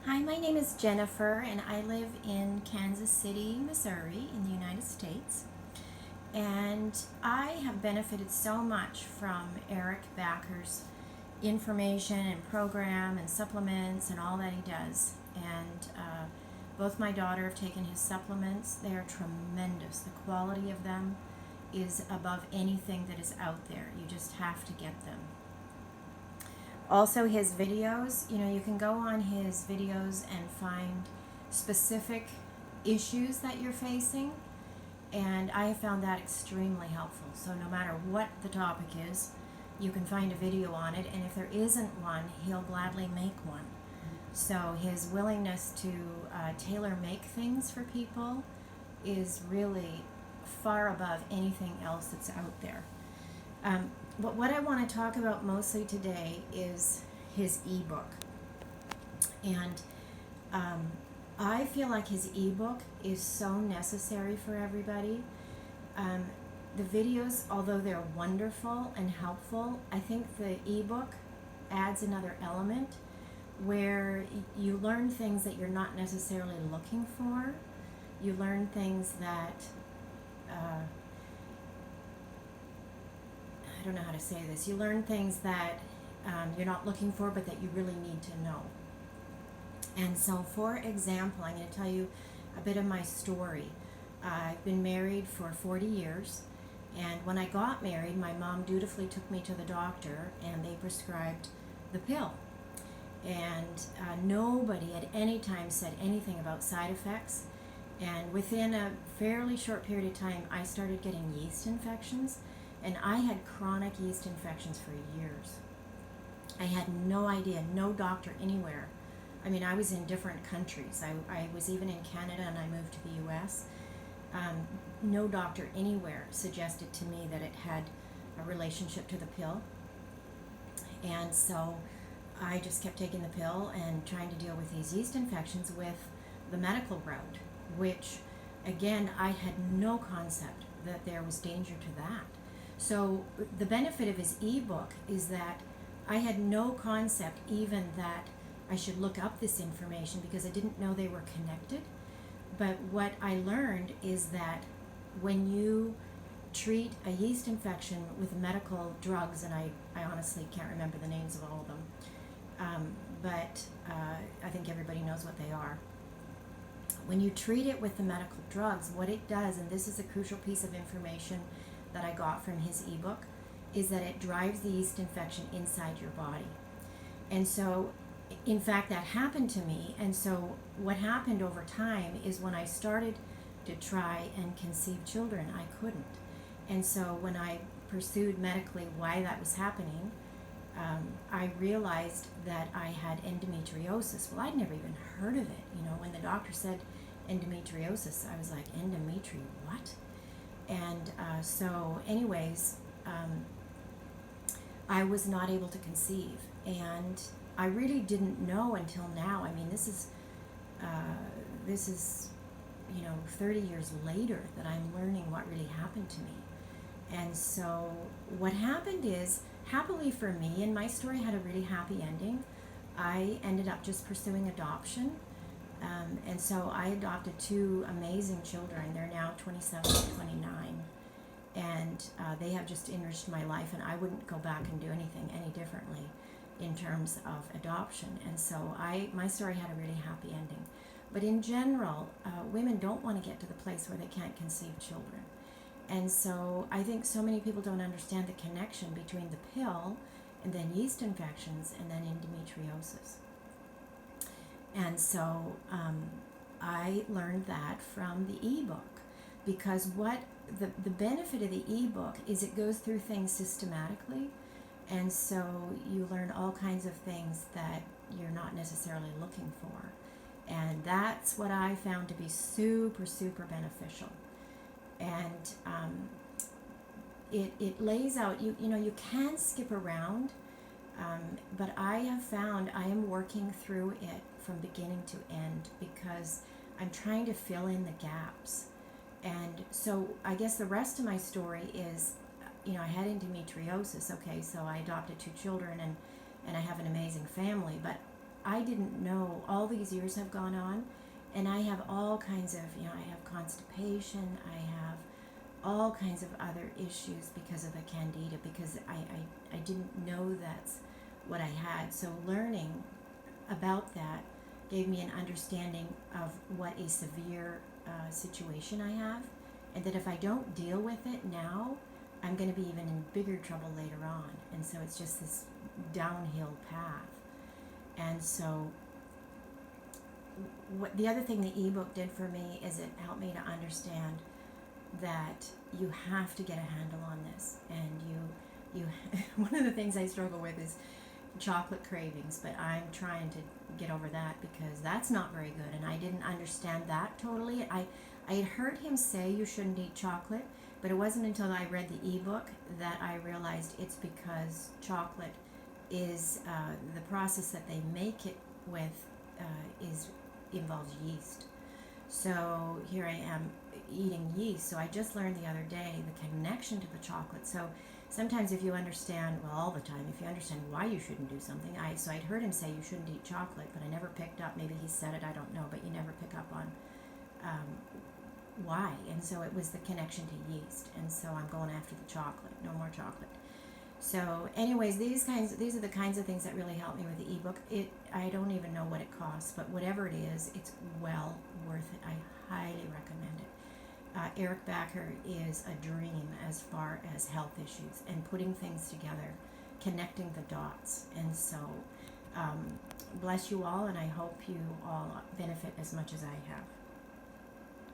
Hi, my name is Jennifer, and I live in Kansas City, Missouri, in the United States. And I have benefited so much from Eric Backer's information and program and supplements and all that he does. And both my daughter have taken his supplements. They are tremendous. The quality of them is above anything that is out there. You just have to get them. Also, his videos, you can go on his videos and find specific issues that you're facing, and I have found that extremely helpful. So no matter what the topic is, you can find a video on it, and if there isn't one, he'll gladly make one. So his willingness to tailor make things for people is really far above anything else that's out there. But what I want to talk about mostly today is his ebook. And I feel like his ebook is so necessary for everybody. The videos, although they're wonderful and helpful, I think the ebook adds another element where you learn things that you're not necessarily looking for. You learn things that I don't know how to say this. You learn things that you're not looking for, but that you really need to know. And so, for example, I'm going to tell you a bit of my story. I've been married for 40 years, and when I got married, my mom dutifully took me to the doctor, and they prescribed the pill. And nobody at any time said anything about side effects. And within a fairly short period of time, I started getting yeast infections. And I had chronic yeast infections for years. I had no idea, no doctor anywhere. I mean, I was in different countries. I was even in Canada, and I moved to the US. No doctor anywhere suggested to me that it had a relationship to the pill. And so I just kept taking the pill and trying to deal with these yeast infections with the medical route, which, again, I had no concept that there was danger to that. So the benefit of his ebook is that I had no concept even that I should look up this information because I didn't know they were connected. But what I learned is that when you treat a yeast infection with medical drugs, and I honestly can't remember the names of all of them, but I think everybody knows what they are. When you treat it with the medical drugs, what it does, and this is a crucial piece of information that I got from his ebook, is that it drives the yeast infection inside your body. And so, in fact, that happened to me. And so what happened over time is when I started to try and conceive children, I couldn't. And so when I pursued medically why that was happening, I realized that I had endometriosis. Well, I'd never even heard of it. When the doctor said endometriosis, I was like, what? And so anyways, I was not able to conceive, and I really didn't know until now. I mean, this is 30 years later that I'm learning what really happened to me. And so what happened is, happily for me, and my story had a really happy ending, I ended up just pursuing adoption. And so I adopted two amazing children. They're now 27 and 29. And they have just enriched my life, and I wouldn't go back and do anything any differently in terms of adoption. And so my story had a really happy ending. But in general, women don't want to get to the place where they can't conceive children. And so I think so many people don't understand the connection between the pill and then yeast infections and then endometriosis. And so I learned that from the ebook, because what the benefit of the ebook is it goes through things systematically, and so you learn all kinds of things that you're not necessarily looking for. And that's what I found to be super, super beneficial. And it lays out, you can skip around, but I have found I am working through it from beginning to end because I'm trying to fill in the gaps. And so I guess the rest of my story is, I had endometriosis. Okay, so I adopted two children, and I have an amazing family. But I didn't know. All these years have gone on, and I have all kinds of, I have constipation, I have all kinds of other issues because of the candida, because I didn't know that's what I had. So learning about that gave me an understanding of what a severe situation I have, and that if I don't deal with it now, I'm going to be even in bigger trouble later on. And so it's just this downhill path. And so what the other thing the ebook did for me is it helped me to understand that you have to get a handle on this. And you one of the things I struggle with is chocolate cravings, but I'm trying to get over that because that's not very good, and I didn't understand that totally. I had heard him say you shouldn't eat chocolate, but it wasn't until I read the ebook that I realized it's because chocolate is the process that they make it with is involves yeast. So here I am eating yeast. So I just learned the other day the connection to the chocolate. So sometimes if you understand, well, all the time, if you understand why you shouldn't do something, so I'd heard him say you shouldn't eat chocolate, but I never picked up, maybe he said it, I don't know, but you never pick up on why. And so it was the connection to yeast. And so I'm going after the chocolate, no more chocolate. So anyways, these are the kinds of things that really helped me with the ebook. I don't even know what it costs, but whatever it is, it's well worth it. I highly recommend it. Eric Backer is a dream as far as health issues and putting things together, connecting the dots. And so bless you all, and I hope you all benefit as much as I have.